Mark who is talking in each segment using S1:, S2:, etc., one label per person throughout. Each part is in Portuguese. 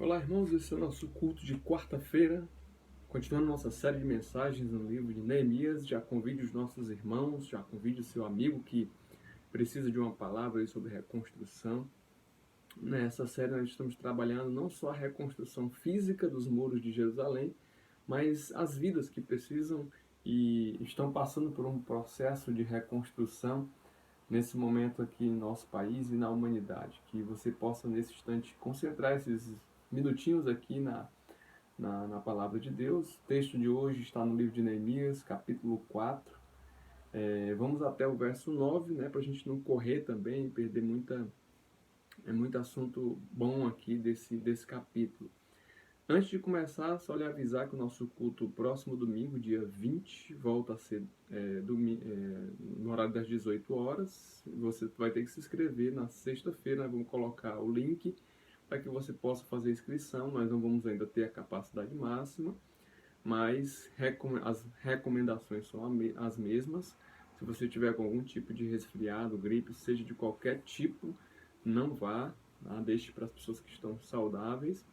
S1: Olá, irmãos, esse é o nosso culto de quarta-feira. Continuando nossa série de mensagens no livro de Neemias, já convide os nossos irmãos, já convide o seu amigo que precisa de uma palavra aí sobre reconstrução. Nessa série nós estamos trabalhando não só a reconstrução física dos muros de Jerusalém, mas as vidas que precisam e estão passando por um processo de reconstrução nesse momento aqui em nosso país e na humanidade. Que você possa, nesse instante, concentrar esses minutinhos aqui na palavra de Deus. O texto de hoje está no livro de Neemias, capítulo 4. Vamos até o verso 9, né, para a gente não correr também e perder muito assunto bom aqui desse capítulo. Antes de começar, só lhe avisar que o nosso culto próximo domingo, dia 20, volta a ser no horário das 18 horas. Você vai ter que se inscrever na sexta-feira, nós vamos colocar o link para que você possa fazer a inscrição. Nós não vamos ainda ter a capacidade máxima, mas as recomendações são as mesmas. Se você tiver com algum tipo de resfriado, gripe, seja de qualquer tipo, não vá, tá? Deixe para as pessoas que estão saudáveis.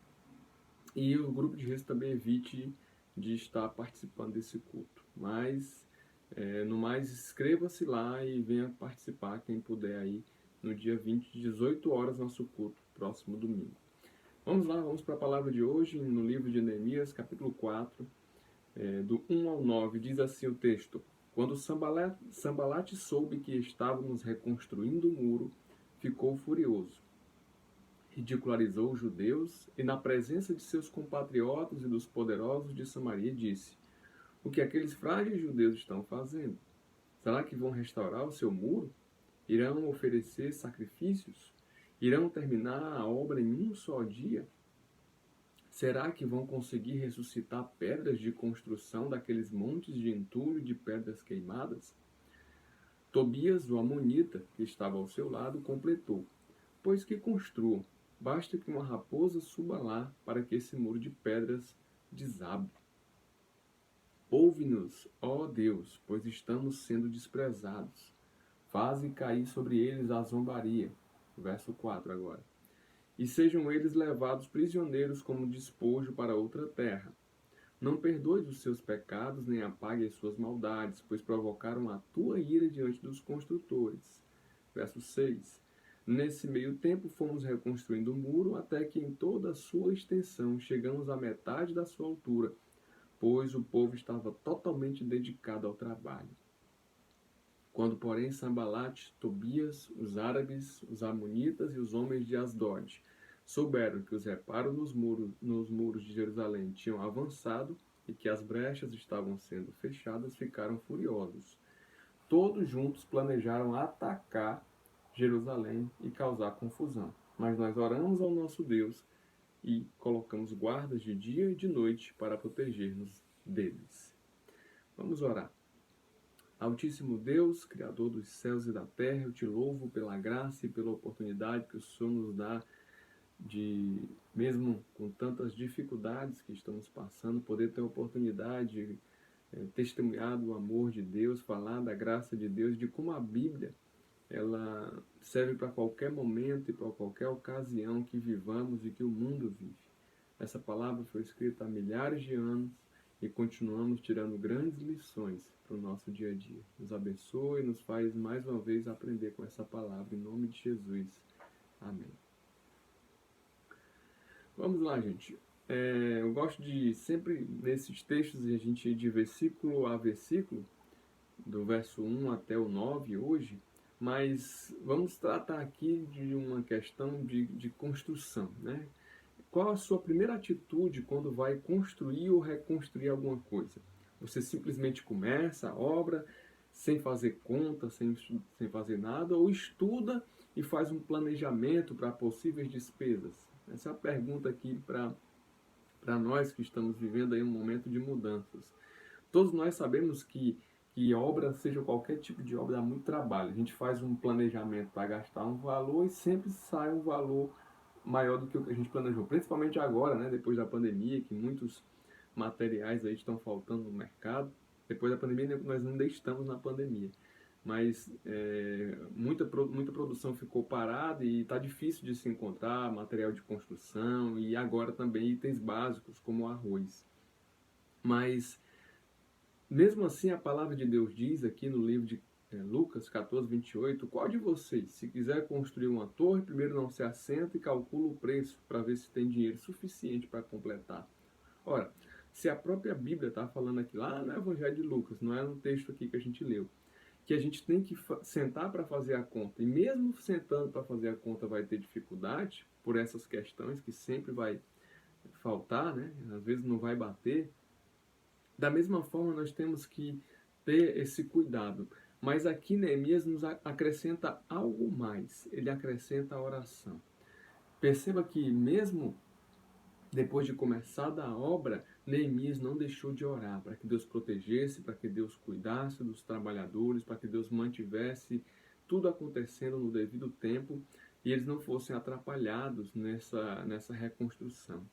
S1: E o grupo de risco também evite de estar participando desse culto. Mas, no mais, inscreva-se lá e venha participar, quem puder aí, no dia 20, 18 horas, nosso culto, próximo domingo. Vamos lá, vamos para a palavra de hoje, no livro de Neemias, capítulo 4, do 1 ao 9, diz assim o texto: Quando Sambalate soube que estávamos reconstruindo o muro, ficou furioso. Ridicularizou os judeus e, na presença de seus compatriotas e dos poderosos de Samaria, disse: O que aqueles frágeis judeus estão fazendo? Será que vão restaurar o seu muro? Irão oferecer sacrifícios? Irão terminar a obra em um só dia? Será que vão conseguir ressuscitar pedras de construção daqueles montes de entulho e de pedras queimadas? Tobias, o amonita, que estava ao seu lado, completou: Pois que construam, basta que uma raposa suba lá para que esse muro de pedras desabe. Ouve-nos, ó Deus, pois estamos sendo desprezados. Faze cair sobre eles a zombaria. Verso 4 agora. E sejam eles levados prisioneiros como despojo para outra terra. Não perdoes os seus pecados, nem apague as suas maldades, pois provocaram a tua ira diante dos construtores. Verso 6. Nesse meio tempo fomos reconstruindo o muro até que em toda a sua extensão chegamos à metade da sua altura, pois o povo estava totalmente dedicado ao trabalho. Quando, porém, Sambalate, Tobias, os árabes, os amonitas e os homens de Asdod souberam que os reparos nos muros de Jerusalém tinham avançado e que as brechas estavam sendo fechadas, ficaram furiosos. Todos juntos planejaram atacar Jerusalém e causar confusão. Mas nós oramos ao nosso Deus e colocamos guardas de dia e de noite para proteger-nos deles. Vamos orar. Altíssimo Deus, Criador dos céus e da terra, eu te louvo pela graça e pela oportunidade que o Senhor nos dá de, mesmo com tantas dificuldades que estamos passando, poder ter a oportunidade de testemunhar do amor de Deus, falar da graça de Deus, de como a Bíblia ela serve para qualquer momento e para qualquer ocasião que vivamos e que o mundo vive. Essa palavra foi escrita há milhares de anos e continuamos tirando grandes lições para o nosso dia a dia. Nos abençoe e nos faz mais uma vez aprender com essa palavra, em nome de Jesus. Amém. Vamos lá, gente. Eu gosto de sempre, nesses textos, a gente ir de versículo a versículo, do verso 1 até o 9 hoje, mas vamos tratar aqui de uma questão de construção, né? Qual a sua primeira atitude quando vai construir ou reconstruir alguma coisa? Você simplesmente começa a obra sem fazer conta, sem fazer nada, ou estuda e faz um planejamento para possíveis despesas? Essa é a pergunta aqui para nós que estamos vivendo aí um momento de mudanças. Todos nós sabemos que obra, seja qualquer tipo de obra, dá muito trabalho. A gente faz um planejamento para gastar um valor e sempre sai um valor maior do que o que a gente planejou. Principalmente agora, né, depois da pandemia, que muitos materiais aí estão faltando no mercado. Depois da pandemia, nós ainda estamos na pandemia. mas muita produção ficou parada e está difícil de se encontrar material de construção e agora também itens básicos como o arroz. Mas, mesmo assim, a palavra de Deus diz aqui no livro de Lucas 14, 28, qual de vocês, se quiser construir uma torre, primeiro não se assenta e calcula o preço para ver se tem dinheiro suficiente para completar? Ora, se a própria Bíblia está falando aqui, lá no Evangelho de Lucas, não é no texto aqui que a gente leu, que a gente tem que sentar para fazer a conta, e mesmo sentando para fazer a conta vai ter dificuldade por essas questões que sempre vai faltar, né? Às vezes não vai bater. Da mesma forma, nós temos que ter esse cuidado. Mas aqui Neemias nos acrescenta algo mais. Ele acrescenta a oração. Perceba que mesmo depois de começada a obra, Neemias não deixou de orar para que Deus protegesse, para que Deus cuidasse dos trabalhadores, para que Deus mantivesse tudo acontecendo no devido tempo e eles não fossem atrapalhados nessa reconstrução.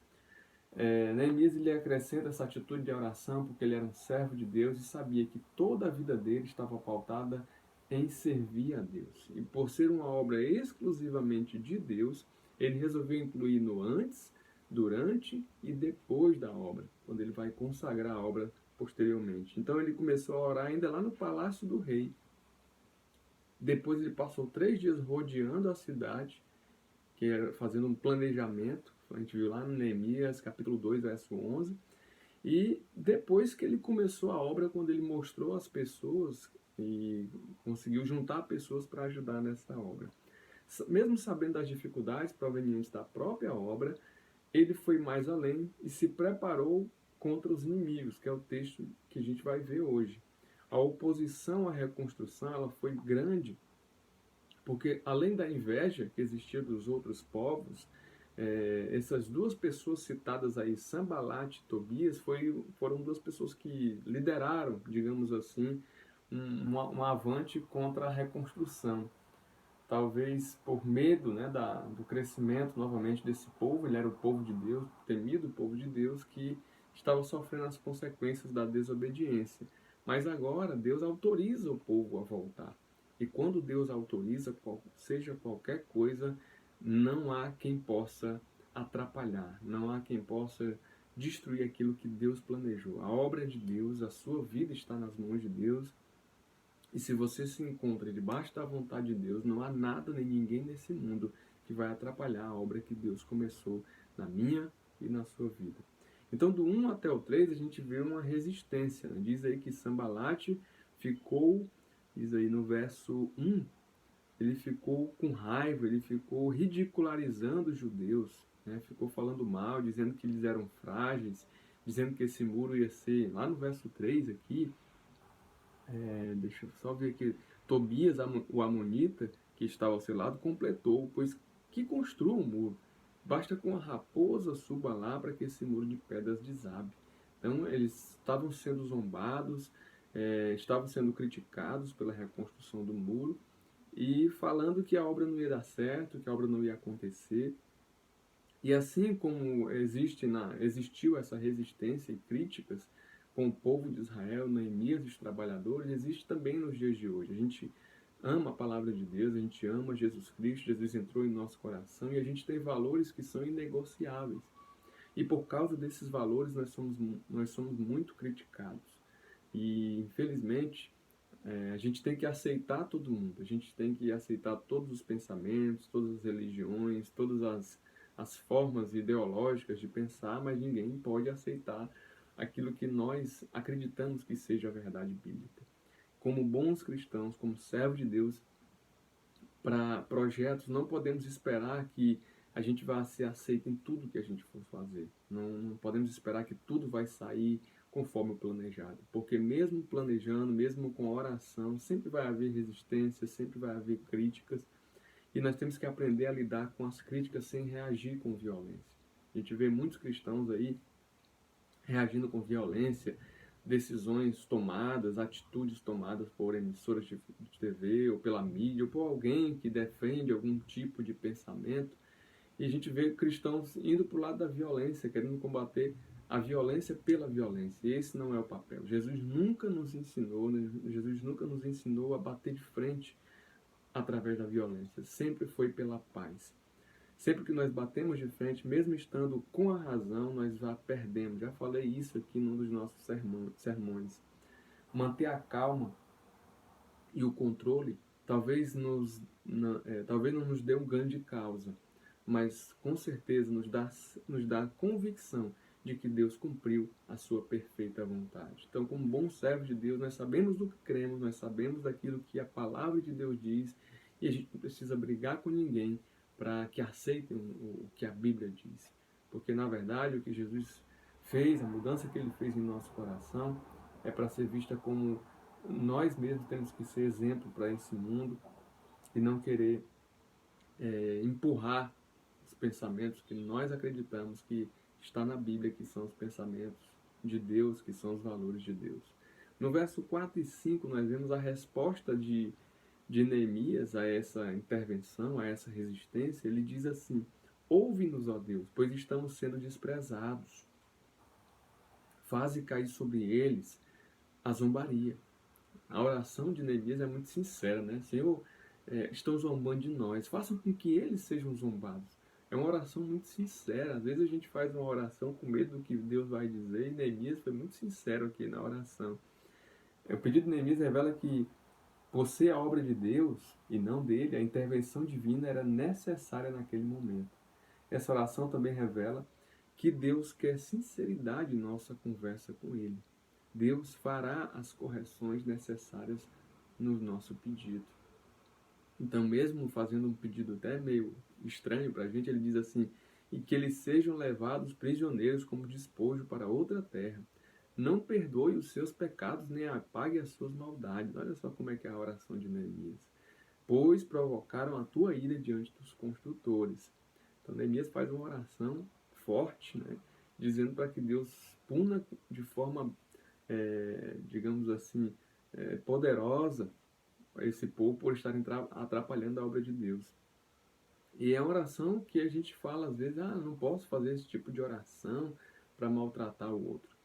S1: Neemias ele acrescenta essa atitude de oração porque ele era um servo de Deus e sabia que toda a vida dele estava pautada em servir a Deus. E por ser uma obra exclusivamente de Deus, ele resolveu incluir no antes, durante e depois da obra, quando ele vai consagrar a obra posteriormente. Então ele começou a orar ainda lá no palácio do rei. Depois ele passou 3 dias rodeando a cidade, fazendo um planejamento. A gente viu lá no Neemias, capítulo 2, verso 11. E depois que ele começou a obra, quando ele mostrou as pessoas e conseguiu juntar pessoas para ajudar nessa obra. Mesmo sabendo das dificuldades provenientes da própria obra, ele foi mais além e se preparou contra os inimigos, que é o texto que a gente vai ver hoje. A oposição à reconstrução ela foi grande, porque além da inveja que existia dos outros povos, essas duas pessoas citadas aí, Sanbalat e Tobias, foram duas pessoas que lideraram, digamos assim, um avante contra a reconstrução. Talvez por medo, né, do crescimento novamente desse povo. Ele era o povo de Deus, temido povo de Deus, que estava sofrendo as consequências da desobediência. Mas agora Deus autoriza o povo a voltar. E quando Deus autoriza, seja qualquer coisa, não há quem possa atrapalhar, não há quem possa destruir aquilo que Deus planejou. A obra é de Deus, a sua vida está nas mãos de Deus. E se você se encontra debaixo da vontade de Deus, não há nada nem ninguém nesse mundo que vai atrapalhar a obra que Deus começou na minha e na sua vida. Então, do 1 até o 3, a gente vê uma resistência. Né? Diz aí que Sanbalat ficou, diz aí no verso 1, ele ficou com raiva, ele ficou ridicularizando os judeus, né? Ficou falando mal, dizendo que eles eram frágeis, dizendo que esse muro ia ser, lá no verso 3 aqui, deixa eu só ver aqui. Tobias, o amonita, que estava ao seu lado, completou, pois que construa um muro. Basta com a raposa suba lá para que esse muro de pedras desabe. Então eles estavam sendo zombados, estavam sendo criticados pela reconstrução do muro e falando que a obra não ia dar certo, que a obra não ia acontecer. E assim como existiu essa resistência e críticas com o povo de Israel, Neemias e os trabalhadores, existe também nos dias de hoje. A gente ama a palavra de Deus, a gente ama Jesus Cristo, Jesus entrou em nosso coração e a gente tem valores que são inegociáveis. E por causa desses valores nós somos muito criticados. E infelizmente a gente tem que aceitar todo mundo, a gente tem que aceitar todos os pensamentos, todas as religiões, todas as formas ideológicas de pensar, mas ninguém pode aceitar aquilo que nós acreditamos que seja a verdade bíblica. Como bons cristãos, como servos de Deus, para projetos, não podemos esperar que a gente vai ser aceito em tudo que a gente for fazer. Não podemos esperar que tudo vai sair conforme o planejado. Porque mesmo planejando, mesmo com oração, sempre vai haver resistência, sempre vai haver críticas. E nós temos que aprender a lidar com as críticas sem reagir com violência. A gente vê muitos cristãos aí reagindo com violência, decisões tomadas, atitudes tomadas por emissoras de TV ou pela mídia ou por alguém que defende algum tipo de pensamento. E a gente vê cristãos indo para o lado da violência, querendo combater a violência pela violência. E esse não é o papel. Jesus nunca nos ensinou, né? Jesus nunca nos ensinou a bater de frente através da violência. Sempre foi pela paz. Sempre que nós batemos de frente, mesmo estando com a razão, nós já perdemos. Já falei isso aqui num dos nossos sermões. Manter a calma e o controle talvez talvez não nos dê um ganho de causa, mas com certeza nos dá a convicção de que Deus cumpriu a sua perfeita vontade. Então, como bons servos de Deus, nós sabemos do que cremos, nós sabemos daquilo que a palavra de Deus diz, e a gente não precisa brigar com ninguém para que aceitem o que a Bíblia diz. Porque, na verdade, o que Jesus fez, a mudança que ele fez em nosso coração, é para ser vista como nós mesmos temos que ser exemplo para esse mundo e não querer empurrar os pensamentos que nós acreditamos que está na Bíblia, que são os pensamentos de Deus, que são os valores de Deus. No verso 4 e 5, nós vemos a resposta de Neemias a essa intervenção, a essa resistência. Ele diz assim: ouve-nos, ó Deus, pois estamos sendo desprezados. Faze cair sobre eles a zombaria. A oração de Neemias é muito sincera, né? Senhor, estão zombando de nós, façam com que eles sejam zombados. É uma oração muito sincera. Às vezes a gente faz uma oração com medo do que Deus vai dizer, e Neemias foi muito sincero aqui na oração. O pedido de Neemias revela que, por ser a obra de Deus e não dele, a intervenção divina era necessária naquele momento. Essa oração também revela que Deus quer sinceridade em nossa conversa com Ele. Deus fará as correções necessárias no nosso pedido. Então, mesmo fazendo um pedido até meio estranho para a gente, ele diz assim: e que eles sejam levados prisioneiros como despojo para outra terra. Não perdoe os seus pecados, nem apague as suas maldades. Olha só como é que é a oração de Neemias. Pois provocaram a tua ira diante dos construtores. Então, Neemias faz uma oração forte, né, dizendo para que Deus puna de forma, digamos assim, poderosa esse povo por estarem atrapalhando a obra de Deus. E é uma oração que a gente fala às vezes: não posso fazer esse tipo de oração para maltratar o outro.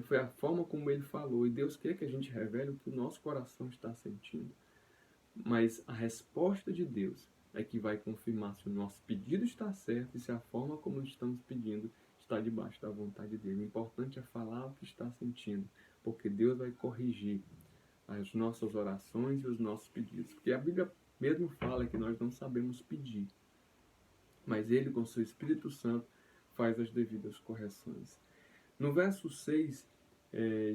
S1: Foi a forma como ele falou, e Deus quer que a gente revele o que o nosso coração está sentindo. Mas a resposta de Deus é que vai confirmar se o nosso pedido está certo e se a forma como estamos pedindo está debaixo da vontade dele. O importante é falar o que está sentindo, porque Deus vai corrigir as nossas orações e os nossos pedidos. Porque a Bíblia mesmo fala que nós não sabemos pedir, mas Ele, com seu Espírito Santo, faz as devidas correções. No verso 6,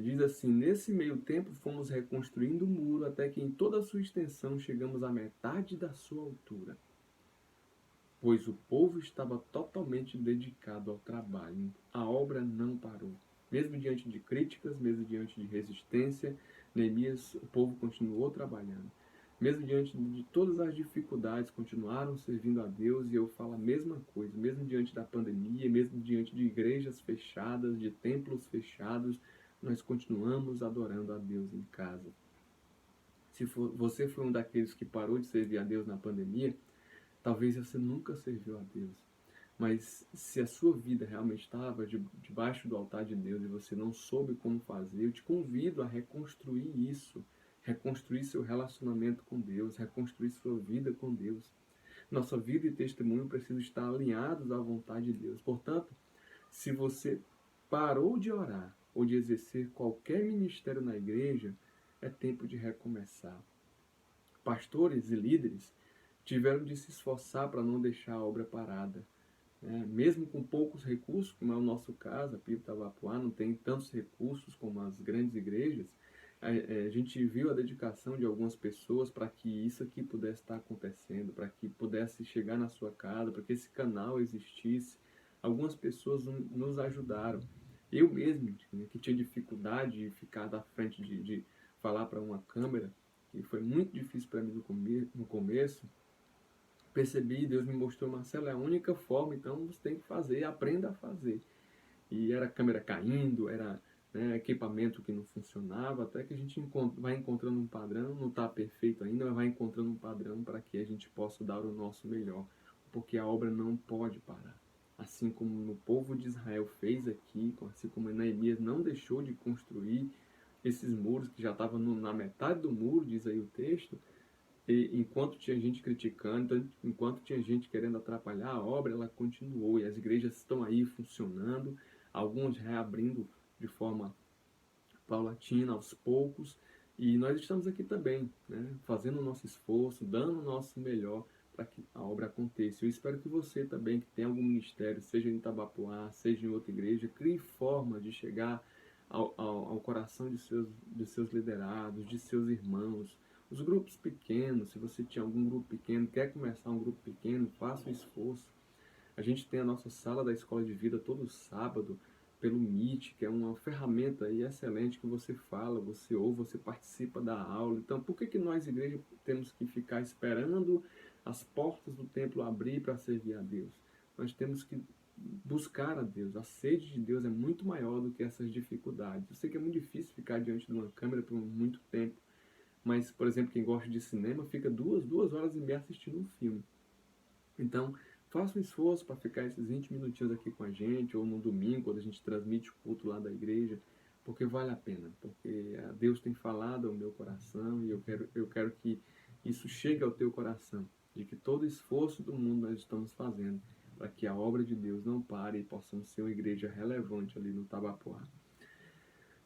S1: diz assim: nesse meio tempo fomos reconstruindo o muro até que em toda a sua extensão chegamos à metade da sua altura, pois o povo estava totalmente dedicado ao trabalho. A obra não parou. Mesmo diante de críticas, mesmo diante de resistência, Neemias, o povo continuou trabalhando. Mesmo diante de todas as dificuldades, continuaram servindo a Deus, e eu falo a mesma coisa. Mesmo diante da pandemia, mesmo diante de igrejas fechadas, de templos fechados, nós continuamos adorando a Deus em casa. Se você foi um daqueles que parou de servir a Deus na pandemia, talvez você nunca serviu a Deus. Mas se a sua vida realmente estava debaixo do altar de Deus e você não soube como fazer, eu te convido a reconstruir isso. Reconstruir seu relacionamento com Deus, reconstruir sua vida com Deus. Nossa vida e testemunho precisam estar alinhados à vontade de Deus. Portanto, se você parou de orar ou de exercer qualquer ministério na igreja, é tempo de recomeçar. Pastores e líderes tiveram de se esforçar para não deixar a obra parada. Mesmo com poucos recursos, como é o nosso caso, a PIB Tavapuá não tem tantos recursos como as grandes igrejas, a gente viu a dedicação de algumas pessoas para que isso aqui pudesse estar acontecendo, para que pudesse chegar na sua casa, para que esse canal existisse. Algumas pessoas nos ajudaram. Eu mesmo, que tinha dificuldade de ficar da frente de falar para uma câmera, que foi muito difícil para mim no começo, percebi, Deus me mostrou: Marcelo, é a única forma, então você tem que fazer, aprenda a fazer. E era câmera caindo, era equipamento que não funcionava, até que a gente vai encontrando um padrão, não está perfeito ainda, mas vai encontrando um padrão para que a gente possa dar o nosso melhor, porque a obra não pode parar. assim como o povo de Israel fez aqui, assim como Neemias não deixou de construir esses muros, que já estavam na metade do muro, diz aí o texto, e enquanto tinha gente criticando, enquanto tinha gente querendo atrapalhar a obra, ela continuou, e as igrejas estão aí funcionando, algumas reabrindo de forma paulatina, aos poucos, e nós estamos aqui também, né, fazendo o nosso esforço, dando o nosso melhor para que a obra aconteça. Eu espero que você também, que tem algum ministério, seja em Itabapoá, seja em outra igreja, crie forma de chegar ao coração de seus liderados, de seus irmãos. Os grupos pequenos, se você tinha algum grupo pequeno, quer começar um grupo pequeno, faça o esforço. A gente tem a nossa sala da Escola de Vida todo sábado, pelo Meet, que é uma ferramenta aí excelente que você fala, você ouve, você participa da aula. Então, por que que nós, igreja, temos que ficar esperando as portas do templo abrir para servir a Deus? Nós temos que buscar a Deus. A sede de Deus é muito maior do que essas dificuldades. Eu sei que é muito difícil ficar diante de uma câmera por muito tempo, mas, por exemplo, quem gosta de cinema fica duas horas e meia assistindo um filme. Então, faça um esforço para ficar esses 20 minutinhos aqui com a gente, ou no domingo, quando a gente transmite o culto lá da igreja, porque vale a pena, porque Deus tem falado ao meu coração e eu quero que isso chegue ao teu coração, de que todo esforço do mundo nós estamos fazendo para que a obra de Deus não pare e possamos ser uma igreja relevante ali no Tabapuá.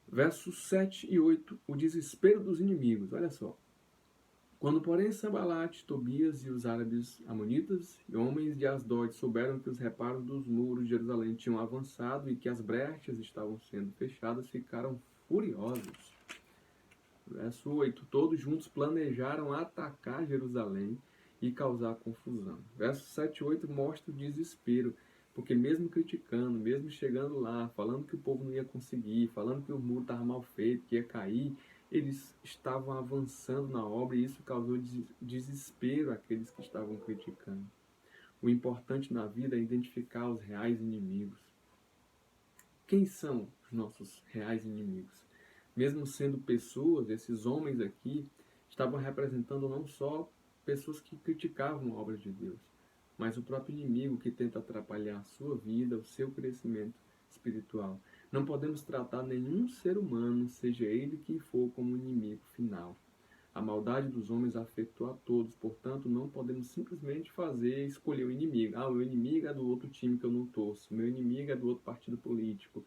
S1: Versos 7 e 8, o desespero dos inimigos. Olha só. Quando, porém, Sambalate, Tobias e os árabes amonitas e homens de Asdod souberam que os reparos dos muros de Jerusalém tinham avançado e que as brechas estavam sendo fechadas, ficaram furiosos. Verso 8. Todos juntos planejaram atacar Jerusalém e causar confusão. Verso 7 e 8 mostra o desespero, porque mesmo criticando, mesmo chegando lá, falando que o povo não ia conseguir, falando que o muro estava mal feito, que ia cair, eles estavam avançando na obra e isso causou desespero àqueles que estavam criticando. O importante na vida é identificar os reais inimigos. Quem são os nossos reais inimigos? Mesmo sendo pessoas, esses homens aqui estavam representando não só pessoas que criticavam a obra de Deus, mas o próprio inimigo que tenta atrapalhar a sua vida, o seu crescimento espiritual. Não podemos tratar nenhum ser humano, seja ele quem for, como inimigo final. A maldade dos homens afetou a todos, portanto, não podemos simplesmente escolher o inimigo. Ah, o meu inimigo é do outro time que eu não torço, o meu inimigo é do outro partido político.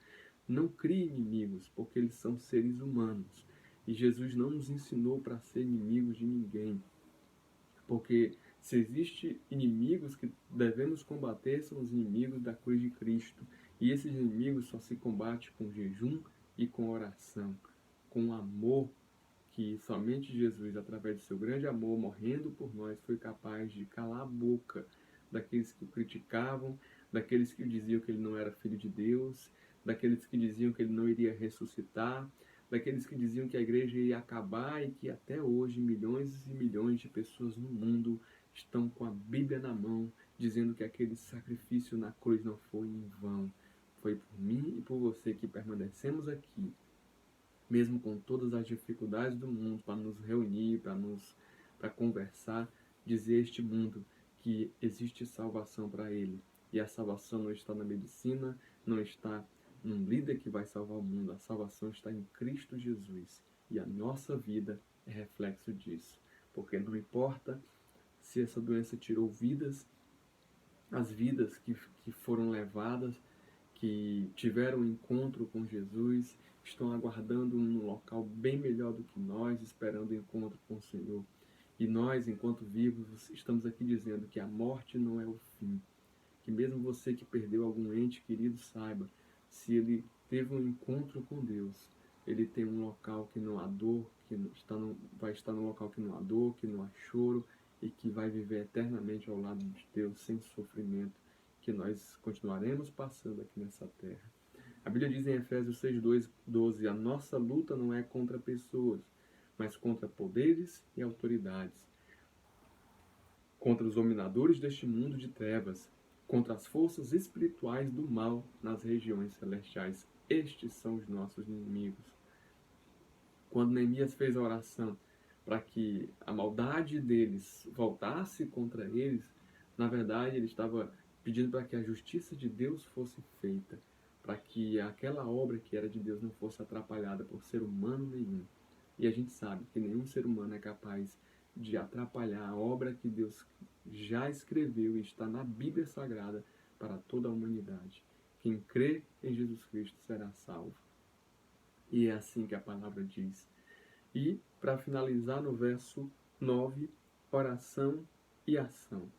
S1: Não crie inimigos, porque eles são seres humanos. E Jesus não nos ensinou para ser inimigos de ninguém. Porque se existem inimigos que devemos combater, são os inimigos da cruz de Cristo. E esses inimigos só se combate com jejum e com oração, com amor, que somente Jesus, através do seu grande amor, morrendo por nós, foi capaz de calar a boca daqueles que o criticavam, daqueles que diziam que ele não era filho de Deus, daqueles que diziam que ele não iria ressuscitar, daqueles que diziam que a igreja ia acabar e que até hoje milhões e milhões de pessoas no mundo estão com a Bíblia na mão, dizendo que aquele sacrifício na cruz não foi em vão. Foi por mim e por você que permanecemos aqui, mesmo com todas as dificuldades do mundo, para nos reunir, para conversar, dizer a este mundo que existe salvação para ele. E a salvação não está na medicina, não está num líder que vai salvar o mundo. A salvação está em Cristo Jesus. E a nossa vida é reflexo disso. Porque não importa se essa doença tirou vidas, as vidas que foram levadas, que tiveram um encontro com Jesus, estão aguardando um local bem melhor do que nós, esperando o encontro com o Senhor. E nós, enquanto vivos, estamos aqui dizendo que a morte não é o fim. Que mesmo você que perdeu algum ente querido, saiba, se ele teve um encontro com Deus, ele tem um local que não há dor, vai estar num local que não há dor, que não há choro, e que vai viver eternamente ao lado de Deus, sem sofrimento, que nós continuaremos passando aqui nessa terra. A Bíblia diz em Efésios 6:12, a nossa luta não é contra pessoas, mas contra poderes e autoridades, contra os dominadores deste mundo de trevas, contra as forças espirituais do mal nas regiões celestiais. Estes são os nossos inimigos. Quando Neemias fez a oração para que a maldade deles voltasse contra eles, na verdade ele estava pedindo para que a justiça de Deus fosse feita, para que aquela obra que era de Deus não fosse atrapalhada por ser humano nenhum. E a gente sabe que nenhum ser humano é capaz de atrapalhar a obra que Deus já escreveu e está na Bíblia Sagrada para toda a humanidade. Quem crê em Jesus Cristo será salvo. E é assim que a palavra diz. E, para finalizar, no verso 9, oração e ação.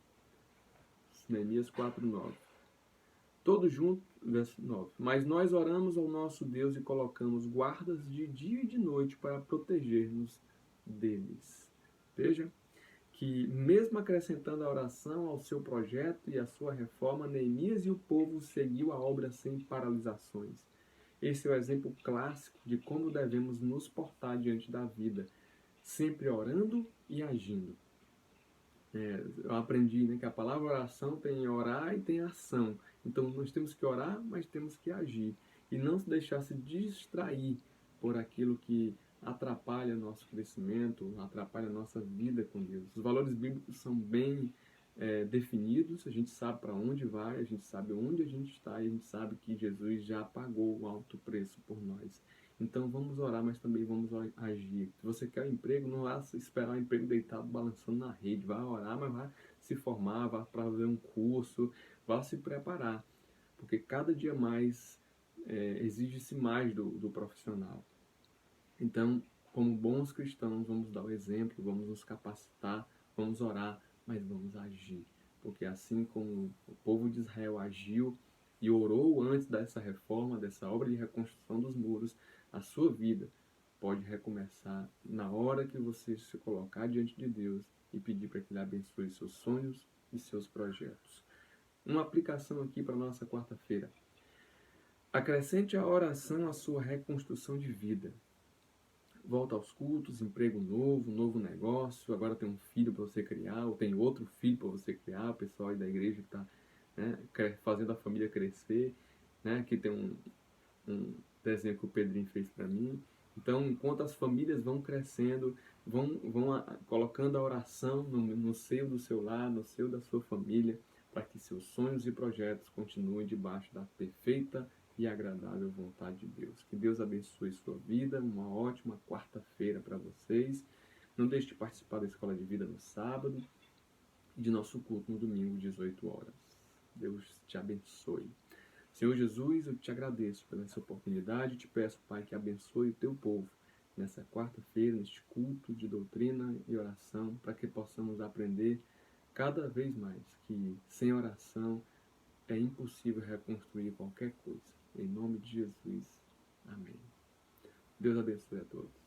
S1: Neemias 4:9. Todos juntos, verso 9. Mas nós oramos ao nosso Deus e colocamos guardas de dia e de noite para proteger-nos deles. Veja que, mesmo acrescentando a oração ao seu projeto e à sua reforma, Neemias e o povo seguiu a obra sem paralisações. Esse é o exemplo clássico de como devemos nos portar diante da vida, sempre orando e agindo. Eu aprendi, né, que a palavra oração tem orar e tem ação. Então nós temos que orar, mas temos que agir. E não se deixar se distrair por aquilo que atrapalha nosso crescimento, atrapalha a nossa vida com Deus. Os valores bíblicos são bem definidos, a gente sabe para onde vai, a gente sabe onde a gente está e a gente sabe que Jesus já pagou o alto preço por nós. Então vamos orar, mas também vamos agir. Se você quer um emprego, não vá esperar um emprego deitado balançando na rede. Vá orar, mas vá se formar, vá fazer um curso, vá se preparar. Porque cada dia mais exige-se mais do profissional. Então, como bons cristãos, vamos dar o exemplo, vamos nos capacitar, vamos orar, mas vamos agir. Porque assim como o povo de Israel agiu e orou antes dessa reforma, dessa obra de reconstrução dos muros, a sua vida pode recomeçar na hora que você se colocar diante de Deus e pedir para que Ele abençoe seus sonhos e seus projetos. Uma aplicação aqui para a nossa quarta-feira. Acrescente a oração à sua reconstrução de vida. Volta aos cultos, emprego novo, novo negócio, agora tem um filho para você criar, ou tem outro filho para você criar, o pessoal aí da igreja que está, né, fazendo a família crescer, né, aqui tem um desenho que o Pedrinho fez para mim. Então, enquanto as famílias vão crescendo, vão colocando a oração no seio do seu lar, no seio da sua família, para que seus sonhos e projetos continuem debaixo da perfeita e agradável vontade de Deus. Que Deus abençoe sua vida, uma ótima quarta-feira para vocês. Não deixe de participar da Escola de Vida no sábado e de nosso culto no domingo, 18 horas. Deus te abençoe. Senhor Jesus, eu te agradeço pela essa oportunidade e te peço, Pai, que abençoe o teu povo nessa quarta-feira, neste culto de doutrina e oração, para que possamos aprender cada vez mais que sem oração é impossível reconstruir qualquer coisa. Em nome de Jesus. Amém. Deus abençoe a todos.